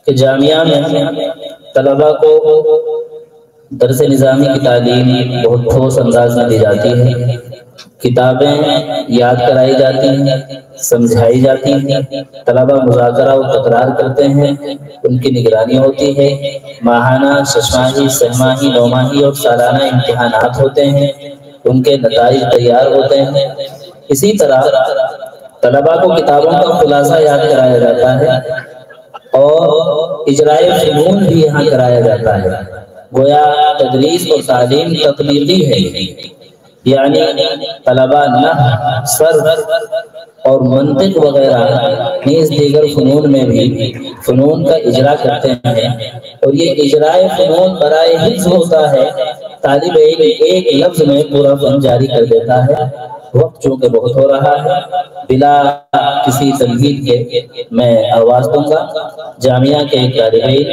کہ جامعہ میں طلباء کو درس نظامی کی تعلیم بہت ٹھوس انداز میں دی جاتی ہے، کتابیں یاد کرائی جاتی ہیں، سمجھائی جاتی ہیں، طلباء مذاکرہ و تکرار کرتے ہیں، ان کی نگرانی ہوتی ہے، ماہانہ، ششماہی، سہماہی، نوماہی اور سالانہ امتحانات ہوتے ہیں، ان کے نتائج تیار ہوتے ہیں۔ اسی طرح طلباء کو کتابوں کا خلاصہ یاد کرایا جاتا ہے اور اجرائے فنون بھی یہاں کرایا جاتا ہے۔ گویا تدریس اور تعلیم تطبیقی ہے، یعنی طلباء نحو، صرف اور منطق وغیرہ نیز دیگر فنون میں بھی فنون کا اجرا کرتے ہیں، اور یہ اجرائے فنون برائے حفظ ہوتا ہے۔ طالب علم ایک لفظ میں پورا فن جاری کر دیتا ہے۔ وقت چونکہ بہت ہو رہا ہے، بلا کسی تمہید کے میں آواز دوں گا۔ جامعہ کے ایک طالب علم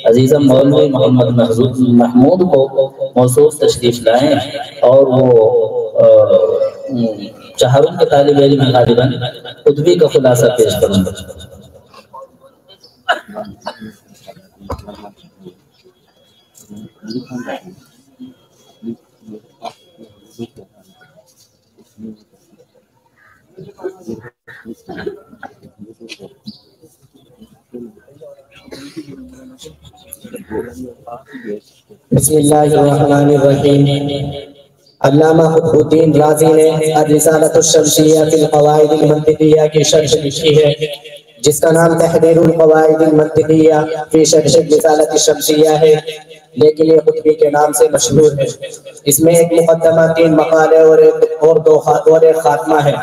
عزیزم مولوی محمد محمود کو موصوف تشریف لائیں اور وہ چہاروں کے طالب علم غالباً خطبے کا خلاصہ پیش کروں گا۔ بسم اللہ الرحمن الرحیم۔ علامہ قطب الدین رازی نے الرسالۃ الشمسیہ فی القواعد المنطقیہ کی شرح لکھی ہے، جس کا نام تحریر القواعد المنطقیہ فی شرح الرسالۃ الشمسیہ ہے، لیکن یہ قطبی کے نام سے مشہور ہے۔ اس میں ایک مقدمہ، 3 مقالے اور ایک خاتمہ ہے۔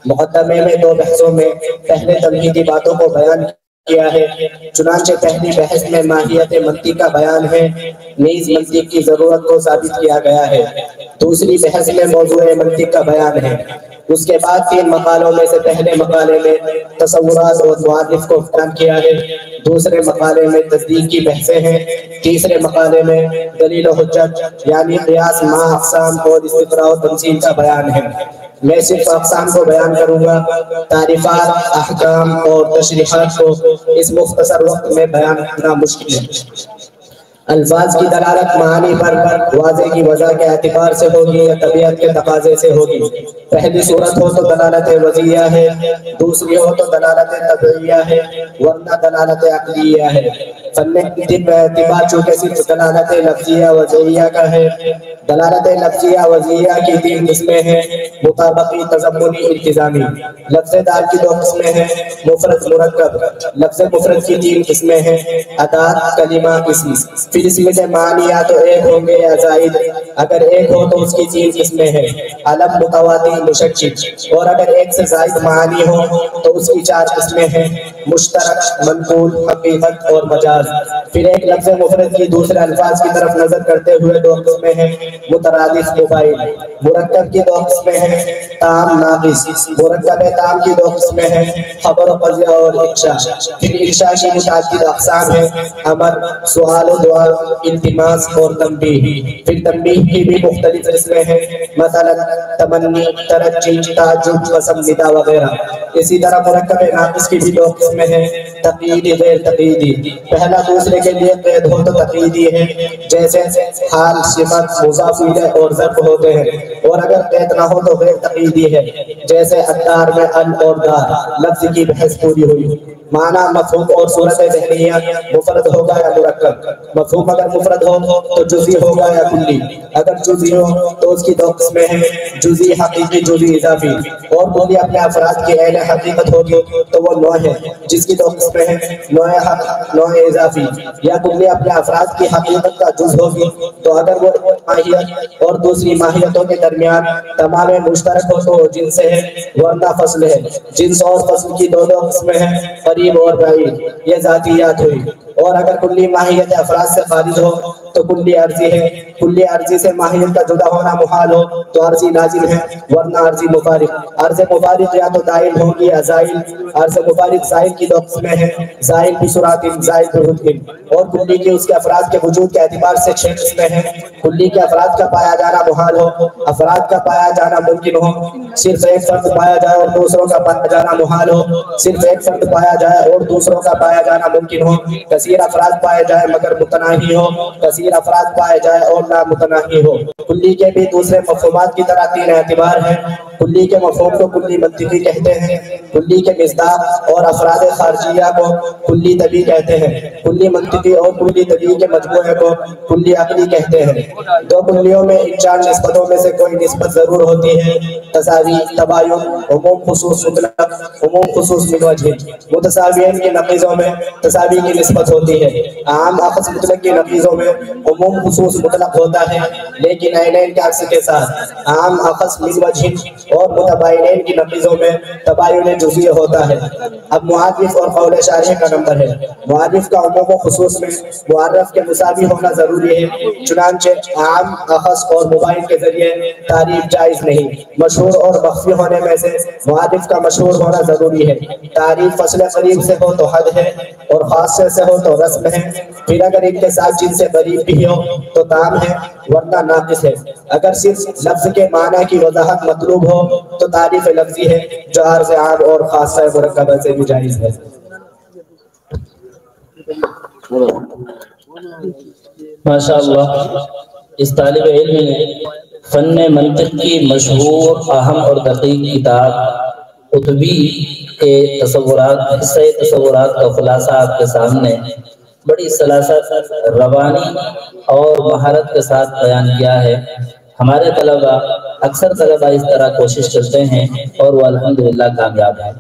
مقدمے میں 2 بحثوں میں پہلے تمہیدی باتوں کو بیان کیا ہے، چنانچہ پہلی بحث میں ماہیت منطق کا بیان ہے، نیز منطق کی ضرورت کو ثابت کیا گیا ہے۔ دوسری بحث میں موضوع منطق کا بیان ہے۔ اس کے بعد 3 مقالوں میں سے پہلے مقالے میں تصورات اور مؤلف کو بیان کیا ہے، دوسرے مقالے میں تصدیق کی بحثیں ہیں، تیسرے مقالے میں دلیل و حجت یعنی قیاس مع اقسام اور استقراء و تمثیل کا بیان ہے۔ میں صرف اقسام کو بیان کروں گا، تعریفات، احکام اور تشریحات کو اس مختصر وقت میں بیان کرنا مشکل ہے۔ الفاظ کی دلالت معانی پر واضح کی وضع کے اعتبار سے ہوگی یا طبیعت کے تقاضے سے ہوگی۔ پہلی صورت ہو تو دلالت وضعیہ ہے، دوسری ہو تو دلالت طبعیہ ہے، ورنہ دلالت عقلیہ ہے۔ فن طب کا اعتبار چونکہ صرف دلالت لفظیہ وضعیہ کا ہے۔ دلالت لفظیہ وضعیہ کی 3 قسمیں ہیں: مطابقی، تضمنی، التزامی۔ لفظ دال کی 2 قسمیں ہیں: مفرد، مرکب۔ لفظ مفرد کی 3 قسمیں ہیں: ادات، کلمہ، اسم۔ پھر اسم کے معنی یا تو ایک ہوں گے یا زائد، اگر ایک ہو تو اس کی 3 قسمیں ہیں: علم، متواتر، مشکک۔ اور اگر ایک سے زائد معنی ہو تو اس کی 4 قسمیں ہیں: مشترک، منقول، حقیقت اور مجاز۔ پھر ایک لفظ مفرد کی دوسرے الفاظ کی طرف نظر کرتے ہوئے 2 قسمیں ہیں: مترادف، مفاعل۔ مرکب کی 2 قسمیں ہیں: تام، ناقص۔ مرکب تام کی 2 قسمیں ہیں: خبر و قضیہ اور انشاء۔ پھر انشاء کی متعدد اقسام ہیں: امر، سوال و دعا، التماس اور تنبیہ۔ پھر تنبیہ کی بھی مختلف قسمیں ہیں، مثلا تمنی، ترجی، تعجب، قسم، ندا وغیرہ۔ اسی طرح مرکب ناقص کی بھی 2 قسمیں ہیں: تقییدی، غیر تقییدی۔ پہلا دوسرے کے لیے قید ہو تو تقییدی ہے، جیسے حال، صفت، مضاف الیہ اور ظرف ہوتے ہیں، اور اگر قید نہ ہو تو غیر تقییدی ہے، جیسے الدار میں ال اور دار۔ لفظ کی بحث پوری ہوئی۔ معنی، مفہوم اور صورت ذہنیہ، مفرد ہوگا یا مرکب۔ مفہوم اگر مفرد ہو تو جزئی ہوگا یا کلی، اگر جزئی ہو تو اس کی 2 قسمیں ہیں: جزئی حقیقی، جزئی اضافی۔ اور کلی اپنے افراد کی اہل حقیقت ہوگی تو وہ نوع ہے، جس کی 2 قسمیں ہیں: نوع حق، نوع اضافی۔ یا کلی اپنے افراد کی حقیقت کا جز ہوگی تو اگر وہ ماہیت اور دوسری ماہیتوں کے درمیان تمام مشترک ہو تو جنس سے ہے، ورنہ فصل ہے۔ جنس اور فصل کی 2 قسمیں ہیں: قریب اور بعید۔ یہ ذاتیات ہوئی۔ اور اگر کلی ماہیت افراد سے خارج ہو تو کلی عرضی ہے، کلی عرضی سے ماہیت کا جدا ہونا محال ہو تو عرضی لازم ہے، ورنہ عرضی مفارق۔ عرض مفارق یا تو دائم ہوگی یا زائل۔ عرض مفارق زائل کی دو قسمیں ہیں، زائل بسرعت، زائل برتب، اور کلی کے اس کے افراد کے وجود کے اعتبار سے 6 قسمیں ہیں۔ کلی کے افراد کا پایا جانا محال ہو، افراد کا پایا جانا ممکن ہو، صرف ایک فرد پایا جائے اور دوسروں کا پایا جانا محال ہو، صرف ایک فرد پایا جائے اور دوسروں کا پایا جانا ممکن ہو، کثیر افراد پائے جائے مگر متناہی ہو، کثیر افراد پائے جائے اور لا متناہی ہو۔ کلی کے بھی دوسرے مفہومات کی طرح 3 اعتبار ہیں۔ کلی کے مفہوم کو کلی منطقی کہتے ہیں، کلی کے مصداق اور افراد خارجیہ کو کلی طبعی کہتے ہیں، کلی منطقی اور کلی طبعی کے مجموعے کو کلی عقلی کہتے ہیں۔ 2 کلیوں میں ان 4 نسبتوں میں سے کوئی نسبت ضرور ہوتی ہے، تساوی، تباین، عموم خصوص مطلق، عموم خصوص من وجہ۔ متساویین کی نقیضوں میں تساوی کی نسبت ہوتی ہے، عام اخذ مطلق کی نقیضوں میں عموم خصوص مطلق ہوتا ہے، لیکن عینین کے عکس کے ساتھ عام اخذ من وجہ اور متباینین کی نقیضوں میں تباین جزئی ہوتا ہے۔ اب معرف اور قول شارح کا نمبر ہے۔ معرف کا عموم و خصوص میں معرف کے مساوی ہونا ضروری ہے، چنانچہ عام اخذ اور مباین کے ذریعے تعریف جائز نہیں۔ مشہور اور مخفی ہونے میں سے معرف کا مشہور ہونا ضروری ہے۔ تعریف فصل قریب سے ہو تو حد ہے اور خاصے سے ہو تو رسم ہے، پھر اگر ان کے ساتھ جن سے قریب بھی ہو تو تام ہے ورنہ ناقص ہے۔ اگر صرف لفظ کے معنی کی وضاحت مطلوب ہو تو تعریف لفظی ہے، جو عرض عام اور خاصہ مرکبہ سے بھی جائز ہے۔ ماشاءاللہ، اس طالب علم نے فن منطق کی مشہور، اہم اور دقیق کتاب قطبی کے تصورات، حصہ تصورات کا خلاصہ آپ کے سامنے بڑی سلاست، روانی اور مہارت کے ساتھ بیان کیا ہے۔ ہمارے طلبہ، اکثر طلبہ اس طرح کوشش کرتے ہیں اور وہ الحمدللہ کامیاب ہیں۔